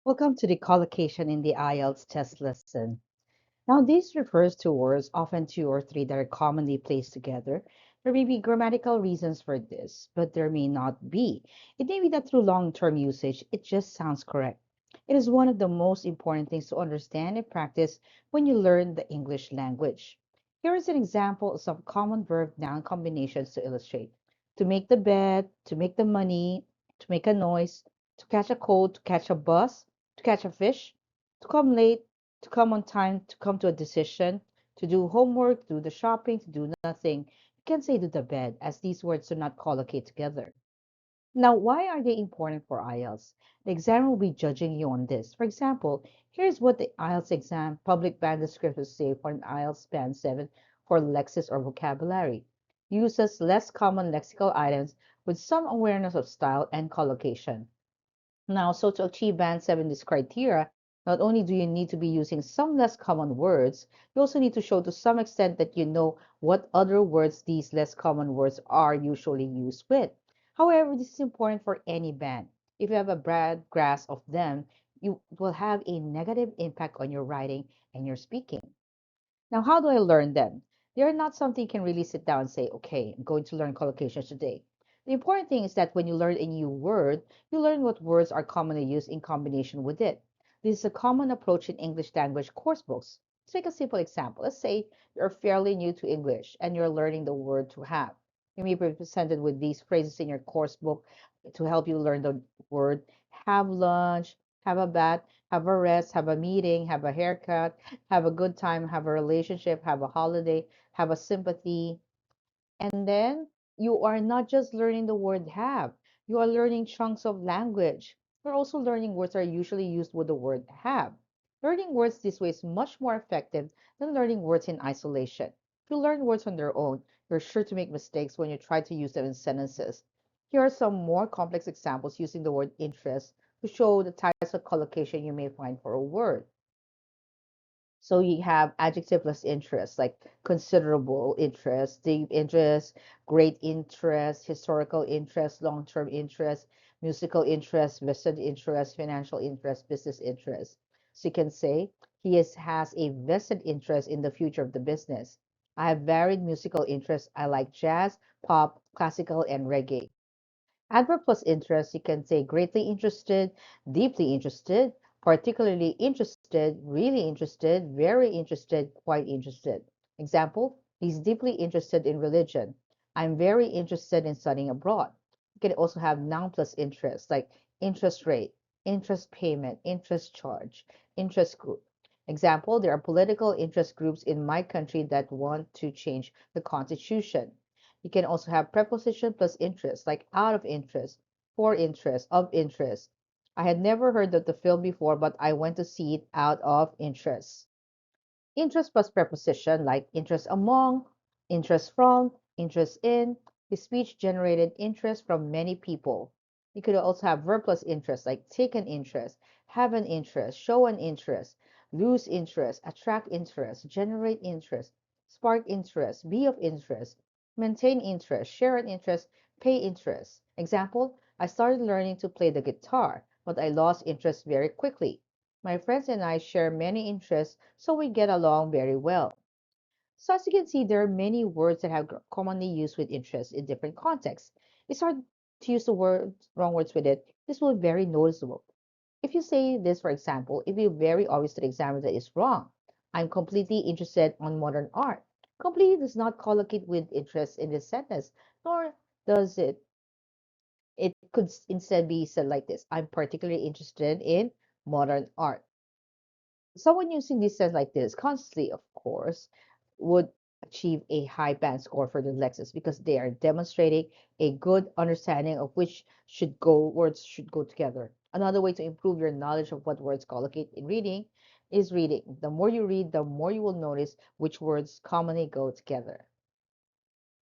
Welcome to the collocation in the IELTS test lesson. Now, this refers to words, often two or three, that are commonly placed together. There may be grammatical reasons for this, but there may not be. It may be that through long-term usage, it just sounds correct. It is one of the most important things to understand and practice when you learn the English language. Here is an example of some common verb-noun combinations to illustrate. To make the bed, to make the money, to make a noise, to catch a cold, to catch a bus, to catch a fish, to come late, to come on time, to come to a decision, to do homework, do the shopping, to do nothing. You can say do the bed, as these words do not collocate together. Now, why are they important for IELTS? The examiner will be judging you on this. For example, here's what the IELTS exam public band descriptors say for an IELTS Band 7 for lexis or vocabulary. Uses less common lexical items with some awareness of style and collocation. Now, so to achieve Band 7 this criteria, not only do you need to be using some less common words, you also need to show to some extent that you know what other words these less common words are usually used with. However, this is important for any band. If you have a broad grasp of them, you will have a negative impact on your writing and your speaking. Now, how do I learn them? They're not something you can really sit down and say, okay, I'm going to learn collocations today. The important thing is that when you learn a new word, you learn what words are commonly used in combination with it. This is a common approach in English language course books. Let's take a simple example. Let's say you're fairly new to English and you're learning the word to have. You may be presented with these phrases in your course book to help you learn the word have lunch, have a bath, have a rest, have a meeting, have a haircut, have a good time, have a relationship, have a holiday, have a sympathy. And then you are not just learning the word have, you are learning chunks of language. You're also learning words that are usually used with the word have. Learning words this way is much more effective than learning words in isolation. If you learn words on their own, you're sure to make mistakes when you try to use them in sentences. Here are some more complex examples using the word interest to show the types of collocation you may find for a word. So you have adjective plus interest, like considerable interest, deep interest, great interest, historical interest, long-term interest, musical interest, vested interest, financial interest, business interest. So you can say has a vested interest in the future of the business. I have varied musical interests. I like jazz, pop, classical, and reggae. Adverb plus interest, you can say greatly interested, deeply interested, particularly interested, really interested, very interested, quite interested. Example, he's deeply interested in religion. I'm very interested in studying abroad. You can also have noun plus interest, like interest rate, interest payment, interest charge, interest group. Example, there are political interest groups in my country that want to change the constitution. You can also have preposition plus interest, like out of interest, for interest, of interest. I had never heard of the film before, but I went to see it out of interest. Interest plus preposition, like interest among, interest from, interest in. The speech generated interest from many people. You could also have verb plus interest, like take an interest, have an interest, show an interest, lose interest, attract interest, generate interest, spark interest, be of interest, maintain interest, share an interest, pay interest. Example, I started learning to play the guitar, but I lost interest very quickly. My friends and I share many interests, so we get along very well. So as you can see, there are many words that have commonly used with interest in different contexts. It's hard to use the wrong words with it. This will be very noticeable. If you say this, for example, it will be very obvious to the examiner that it's wrong. I'm completely interested on modern art. Completely does not collocate with interest in this sentence, nor does it. It could instead be said like this. I'm particularly interested in modern art. Someone using these sense like this constantly, of course, would achieve a high band score for the Lexis because they are demonstrating a good understanding of which words should go together. Another way to improve your knowledge of what words collocate in reading is reading. The more you read, the more you will notice which words commonly go together.